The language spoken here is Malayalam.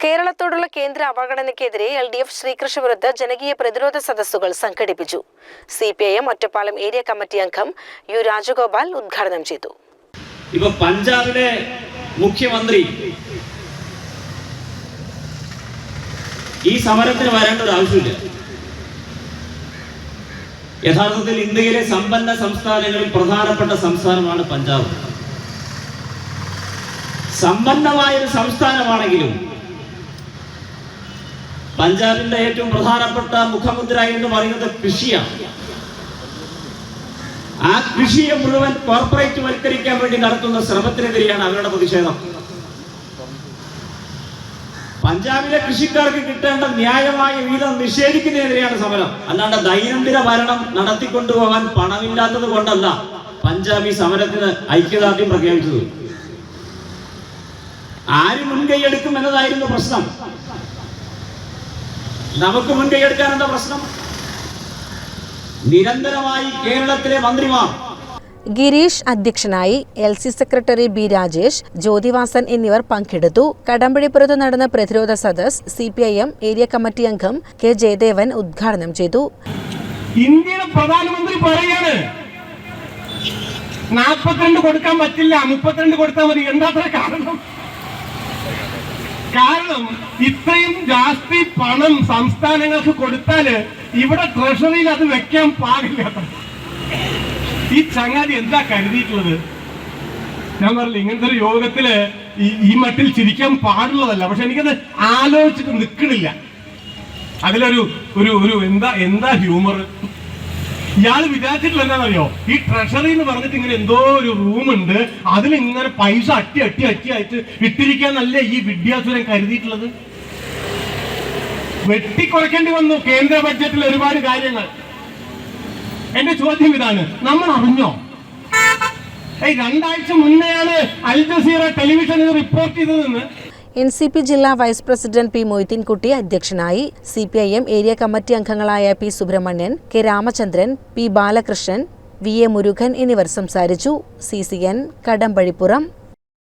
കേരളത്തോടുള്ള കേന്ദ്ര അവഗണനയ്ക്കെതിരെ LDF ശ്രീകൃഷ്ണപുരത്ത് ജനകീയ പ്രതിരോധ സദസ്സുകൾ സംഘടിപ്പിച്ചു. CPIM ഒറ്റപ്പാലം ഏരിയ കമ്മിറ്റി അംഗം യു രാജഗോപാൽ ഉദ്ഘാടനം ചെയ്തു. ഇപ്പോൾ പഞ്ചാബിലെ മുഖ്യമന്ത്രി ഈ സമരത്തിന് വരേണ്ട ഒരു ആവശ്യമില്ല. യഥാർത്ഥത്തിൽ ഇന്ത്യയിലെ സമ്പന്ന സംസ്ഥാനങ്ങളിൽ പ്രധാനപ്പെട്ട സംസ്ഥാനമാണ് പഞ്ചാബ്. സമ്പന്നമായ ഒരു സംസ്ഥാനമാണെങ്കിലും പഞ്ചാബിന്റെ ഏറ്റവും പ്രധാനപ്പെട്ട മുഖമുദ്ര എന്ന് പറയുന്നത് കൃഷിയാണ്. ആ കൃഷിയെ മുഴുവൻ കോർപ്പറേറ്റ് വൽക്കരിക്കാൻ വേണ്ടി നടത്തുന്ന ശ്രമത്തിനെതിരെയാണ് അവരുടെ പ്രതിഷേധം. പഞ്ചാബിലെ കൃഷിക്കാർക്ക് കിട്ടേണ്ട ന്യായമായ വീതം നിഷേധിക്കുന്നതിനെതിരെയാണ് സമരം. അല്ലാണ്ട് ദൈനംദിന ഭരണം നടത്തിക്കൊണ്ടുപോകാൻ പണമില്ലാത്തത് കൊണ്ടല്ല പഞ്ചാബ് ഈ സമരത്തിന് ഐക്യദാർഢ്യം പ്രഖ്യാപിച്ചത്. ആര് മുൻകൈയെടുക്കും എന്നതായിരുന്നു പ്രശ്നം. നമുക്ക് മുൻകൈയെടുക്കാൻ എന്താ പ്രശ്നം? നിരന്തരമായി കേരളത്തിലെ മന്ത്രിമാർ ഗിരീഷ് അധ്യക്ഷനായി, LC secretary B Rajesh, Jyothivasan എന്നിവർ പങ്കെടുത്തു. കടമ്പഴിപ്പുറത്ത് നടന്ന പ്രതിരോധ സദസ് CPIM ഏരിയ കമ്മിറ്റി അംഗം K ജയദേവൻ ഉദ്ഘാടനം ചെയ്തു. ഇന്ത്യയുടെ പ്രധാനമന്ത്രി പറയാണ് 42 കൊടുക്കാൻ പറ്റില്ല, 32 കൊടുത്താൽ മതി. എന്താ കാരണം ഇത്രയും ജാസ്തി പണം സംസ്ഥാനങ്ങൾക്ക് കൊടുത്താല് ഇവിടെ ട്രഷറിയിൽ അത് വെക്കാൻ പാടില്ല. ഈ ചങ്ങാതി എന്താ കരുതിയിട്ടുള്ളത്? ഞാൻ പറഞ്ഞില്ല, ഇങ്ങനത്തെ ഒരു യോഗത്തില് ഈ മട്ടിൽ ചിരിക്കാൻ പാടുള്ളതല്ല. പക്ഷെ എനിക്കത് ആലോചിച്ചിട്ട് നിൽക്കണില്ല. അതിലൊരു ഒരു ഒരു എന്താ ഹ്യൂമർ. ഇയാൾ വിചാരിച്ചിട്ടുള്ള എന്താണെന്നറിയോ? ഈ ട്രഷറി എന്ന് പറഞ്ഞിട്ട് ഇങ്ങനെ എന്തോ ഒരു റൂമുണ്ട്, അതിലിങ്ങനെ പൈസ അട്ടി ആയിട്ട് ഇട്ടിരിക്കാന്നല്ലേ ഈ വിദ്യാസുരൻ കരുതിയിട്ടുള്ളത്. വെട്ടിക്കുറയ്ക്കേണ്ടി വന്നു കേന്ദ്ര ബഡ്ജറ്റിൽ ഒരുപാട് കാര്യങ്ങൾ. എന്റെ ചോദ്യം ഇതാണ്, നമ്മൾ അറിഞ്ഞോ? 2 ആഴ്ച മുന്നെയാണ് അൽ ജസീറ ടെലിവിഷൻ ഇത് റിപ്പോർട്ട് ചെയ്തതെന്ന്. NCP ജില്ലാ വൈസ് പ്രസിഡന്റ് P മൊയ്തീൻകുട്ടി അധ്യക്ഷനായി. CPIM ഏരിയ കമ്മിറ്റി അംഗങ്ങളായ P Subramanian, K Ramachandran, P Balakrishnan, VA Murugan എന്നിവർ സംസാരിച്ചു. CCN കടമ്പഴിപ്പുറം.